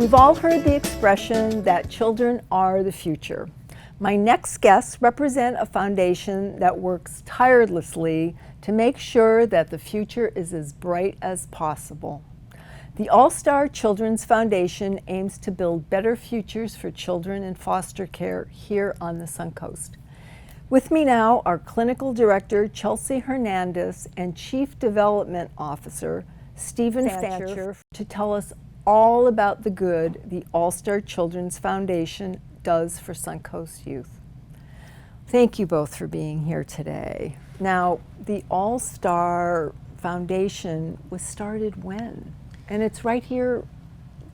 We've all heard the expression that children are the future. My next guests represent a foundation that works tirelessly to make sure that the future is as bright as possible. The All-Star Children's Foundation aims to build better futures for children in foster care here on the Suncoast. With me now are Clinical Director Chelsea Hernandez and Chief Development Officer Stephen Fancher to tell us all about the good the All-Star Children's Foundation does for Suncoast youth. Thank you both for being here today. Now, the All-Star Foundation was started when? And it's right here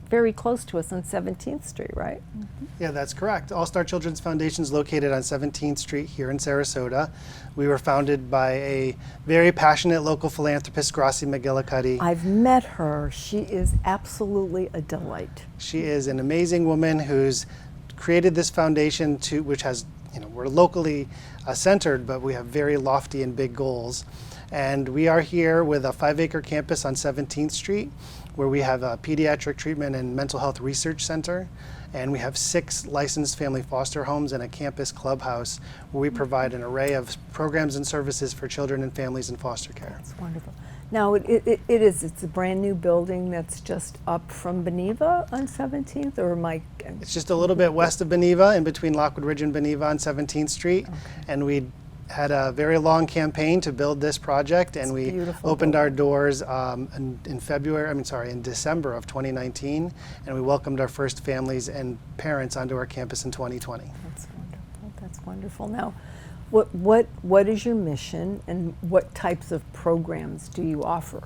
very close to us on 17th Street, right? Mm-hmm. Yeah, that's correct. All-Star Children's Foundation is located on 17th Street here in Sarasota. We were founded by a very passionate local philanthropist, Gracie McGillicuddy. I've met her. She is absolutely a delight. She is an amazing woman who's created this foundation which has, we're locally centered, but we have very lofty and big goals. And we are here with a 5-acre campus on 17th Street, where we have a pediatric treatment and mental health research center. And we have 6 licensed family foster homes and a campus clubhouse where we provide an array of programs and services for children and families in foster care. That's wonderful. Now, it's a brand new building that's just up from Beneva on 17th, or It's just a little bit west of Beneva, in between Lockwood Ridge and Beneva on 17th Street. Okay. And we had a very long campaign to build this project, and we opened our doors in December of 2019, and we welcomed our first families and parents onto our campus in 2020. That's wonderful. That's wonderful. Now, what is your mission, and what types of programs do you offer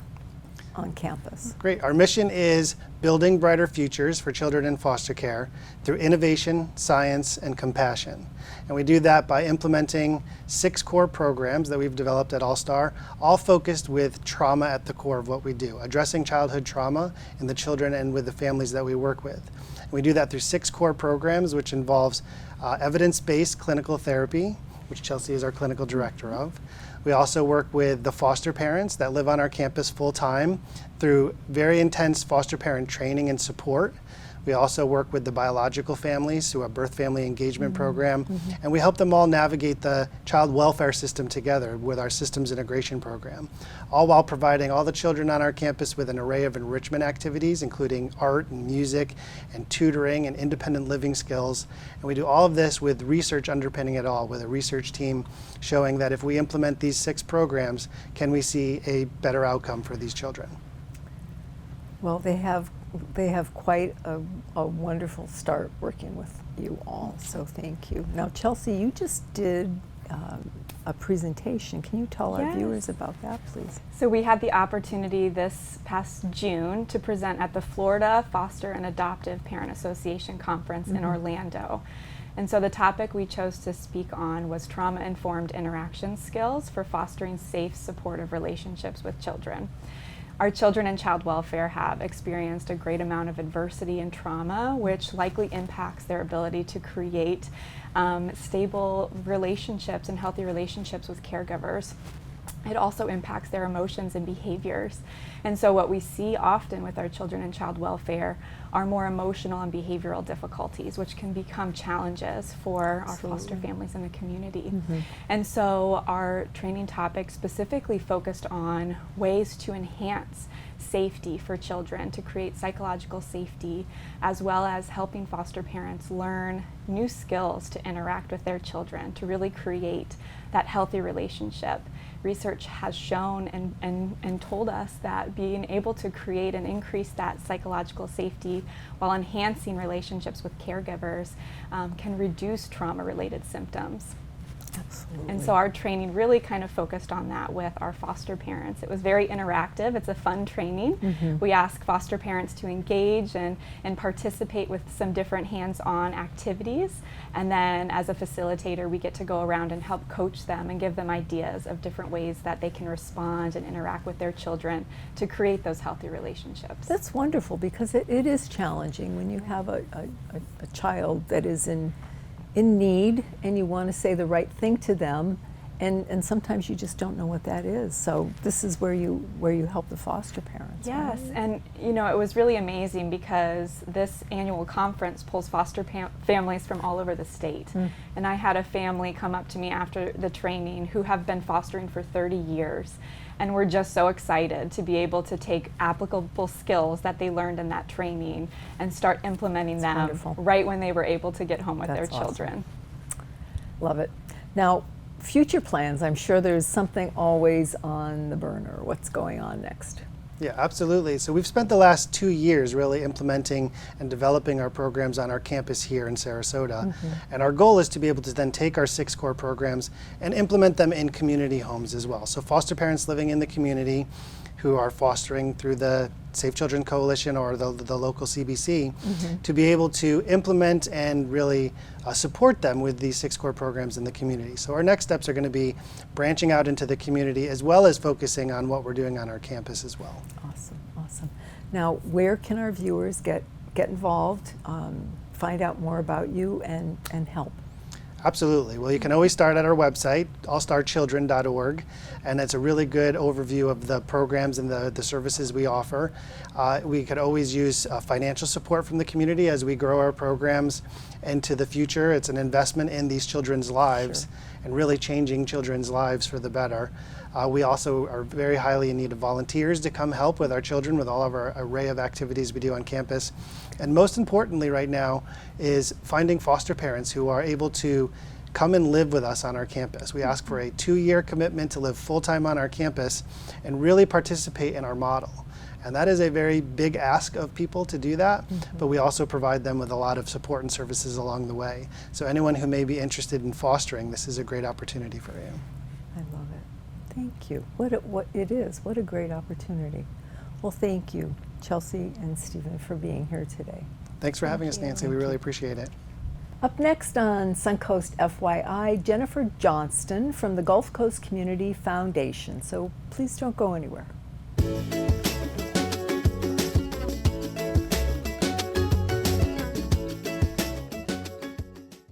on campus? Great. Our mission is building brighter futures for children in foster care through innovation, science, and compassion. And we do that by implementing 6 core programs that we've developed at All-Star, all focused with trauma at the core of what we do, addressing childhood trauma in the children and with the families that we work with. And we do that through 6 core programs, which involves evidence-based clinical therapy, which Chelsea is our clinical director of. We also work with the foster parents that live on our campus full-time through very intense foster parent training and support. We also work with the biological families through a birth family engagement program, and we help them all navigate the child welfare system together with our systems integration program, all while providing all the children on our campus with an array of enrichment activities, including art and music and tutoring and independent living skills. And we do all of this with research underpinning it all, with a research team showing that if we implement these 6 programs, can we see a better outcome for these children? Well, they have quite a wonderful start working with you all, so thank you. Now, Chelsea, you just did a presentation. Can you tell our viewers about that, please? So we had the opportunity this past June to present at the Florida Foster and Adoptive Parent Association Conference in Orlando. And so the topic we chose to speak on was trauma-informed interaction skills for fostering safe, supportive relationships with children. Our children in child welfare have experienced a great amount of adversity and trauma, which likely impacts their ability to create stable relationships and healthy relationships with caregivers. It also impacts their emotions and behaviors. And so what we see often with our children in child welfare are more emotional and behavioral difficulties, which can become challenges for our foster families in the community. And so our training topic specifically focused on ways to enhance safety for children, to create psychological safety, as well as helping foster parents learn new skills to interact with their children, to really create that healthy relationship. Research has shown and told us that being able to create and increase that psychological safety while enhancing relationships with caregivers can reduce trauma-related symptoms. Absolutely. And so our training really kind of focused on that with our foster parents. It was very interactive. It's a fun training. We ask foster parents to engage and participate with some different hands-on activities. And then as a facilitator, we get to go around and help coach them and give them ideas of different ways that they can respond and interact with their children to create those healthy relationships. That's wonderful, because it is challenging when you have a child that is in need and you want to say the right thing to them, And sometimes you just don't know what that is. So this is where you help the foster parents. Yes, right? and you know, it was really amazing because this annual conference pulls foster families from all over the state. And I had a family come up to me after the training who have been fostering for 30 years. And we're just so excited to be able to take applicable skills that they learned in that training and start implementing them wonderful. right when they were able to get home with their That's awesome. children. Love it. Now, future plans, I'm sure there's something always on the burner. What's going on next? Yeah, absolutely. So we've spent the last 2 years really implementing and developing our programs on our campus here in Sarasota. And our goal is to be able to then take our 6 core programs and implement them in community homes as well. So foster parents living in the community who are fostering through the Safe Children Coalition or the local CBC to be able to implement and really support them with these 6 core programs in the community. So our next steps are going to be branching out into the community as well as focusing on what we're doing on our campus as well. Awesome, awesome. Now, where can our viewers get involved, find out more about you, and help? Absolutely. Well, you can always start at our website, allstarchildren.org, and it's a really good overview of the programs and the services we offer. We could always use financial support from the community as we grow our programs into the future. It's an investment in these children's lives and really changing children's lives for the better. We also are very highly in need of volunteers to come help with our children with all of our array of activities we do on campus. And most importantly right now is finding foster parents who are able to come and live with us on our campus. We ask for a 2-year commitment to live full-time on our campus and really participate in our model. And that is a very big ask of people to do that, but we also provide them with a lot of support and services along the way. So anyone who may be interested in fostering, this is a great opportunity for you. I love it. Thank you. What a great opportunity. Well, thank you, Chelsea and Stephen, for being here today. Thanks for having us, you. Nancy. We really appreciate it. Up next on Suncoast FYI, Jennifer Johnston from the Gulf Coast Community Foundation. So please don't go anywhere.